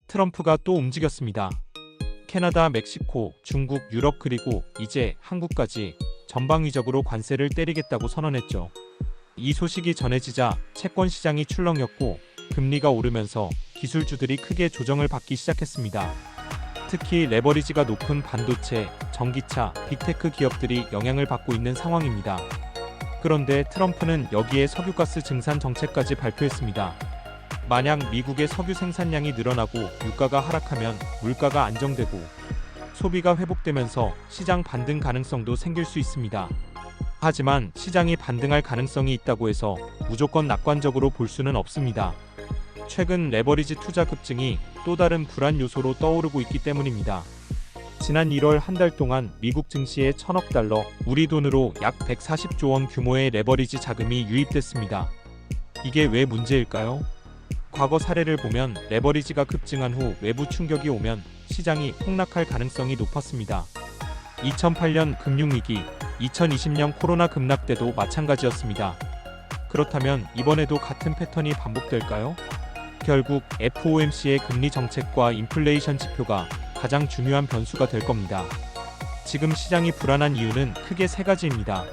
트럼프가 또 움직였습니다. 캐나다, 멕시코, 중국, 유럽 그리고 이제 한국까지 전방위적으로 관세를 때리겠다고 선언했죠. 이 소식이 전해지자 채권 시장이 출렁였고 금리가 오르면서 기술주들이 크게 조정을 받기 시작했습니다. 특히 레버리지가 높은 반도체, 전기차, 빅테크 기업들이 영향을 받고 있는 상황입니다. 그런데 트럼프는 여기에 석유가스 증산 정책까지 발표했습니다. 만약 미국의 석유 생산량이 늘어나고 유가가 하락하면 물가가 안정되고 소비가 회복되면서 시장 반등 가능성도 생길 수 있습니다. 하지만 시장이 반등할 가능성이 있다고 해서 무조건 낙관적으로 볼 수는 없습니다. 최근 레버리지 투자 급증이 또 다른 불안 요소로 떠오르고 있기 때문입니다. 지난 1월 한 달 동안 미국 증시에 1,000억 달러, 우리 돈으로 약 140조 원 규모의 레버리지 자금이 유입됐습니다. 이게 왜 문제일까요? 과거 사례를 보면 레버리지가 급증한 후 외부 충격이 오면 시장이 폭락할 가능성이 높았습니다. 2008년 금융위기, 2020년 코로나 급락 때도 마찬가지였습니다. 그렇다면 이번에도 같은 패턴이 반복될까요? 결국 FOMC의 금리 정책과 인플레이션 지표가 가장 중요한 변수가 될 겁니다. 지금 시장이 불안한 이유는 크게 세 가지입니다.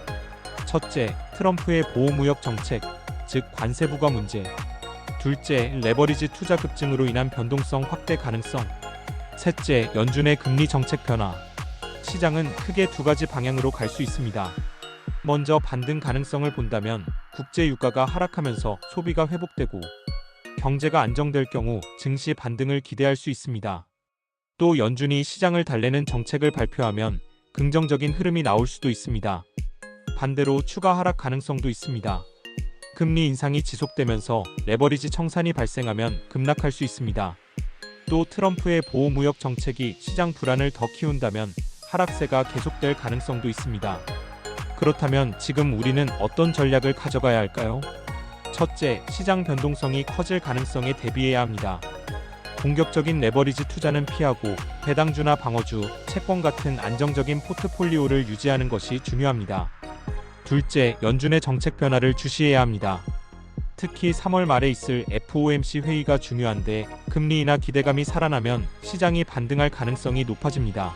첫째, 트럼프의 보호무역 정책, 즉 관세 부과 문제. 둘째, 레버리지 투자 급증으로 인한 변동성 확대 가능성. 셋째, 연준의 금리 정책 변화. 시장은 크게 두 가지 방향으로 갈 수 있습니다. 먼저 반등 가능성을 본다면 국제 유가가 하락하면서 소비가 회복되고 경제가 안정될 경우 증시 반등을 기대할 수 있습니다. 또 연준이 시장을 달래는 정책을 발표하면 긍정적인 흐름이 나올 수도 있습니다. 반대로 추가 하락 가능성도 있습니다. 금리 인상이 지속되면서 레버리지 청산이 발생하면 급락할 수 있습니다. 또 트럼프의 보호무역 정책이 시장 불안을 더 키운다면 하락세가 계속될 가능성도 있습니다. 그렇다면 지금 우리는 어떤 전략을 가져가야 할까요? 첫째, 시장 변동성이 커질 가능성에 대비해야 합니다. 공격적인 레버리지 투자는 피하고 배당주나 방어주, 채권 같은 안정적인 포트폴리오를 유지하는 것이 중요합니다. 둘째, 연준의 정책 변화를 주시해야 합니다. 특히 3월 말에 있을 FOMC 회의가 중요한데 금리 인하 기대감이 살아나면 시장이 반등할 가능성이 높아집니다.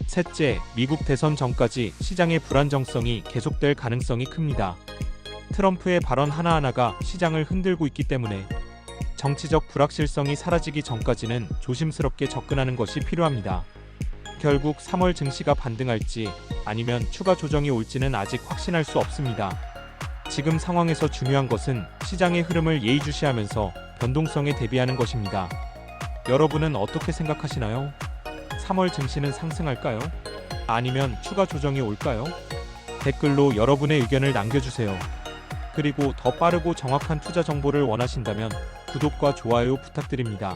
셋째, 미국 대선 전까지 시장의 불안정성이 계속될 가능성이 큽니다. 트럼프의 발언 하나하나가 시장을 흔들고 있기 때문에 정치적 불확실성이 사라지기 전까지는 조심스럽게 접근하는 것이 필요합니다. 결국 3월 증시가 반등할지 아니면 추가 조정이 올지는 아직 확신할 수 없습니다. 지금 상황에서 중요한 것은 시장의 흐름을 예의주시하면서 변동성에 대비하는 것입니다. 여러분은 어떻게 생각하시나요? 3월 증시는 상승할까요? 아니면 추가 조정이 올까요? 댓글로 여러분의 의견을 남겨주세요. 그리고 더 빠르고 정확한 투자 정보를 원하신다면 구독과 좋아요 부탁드립니다.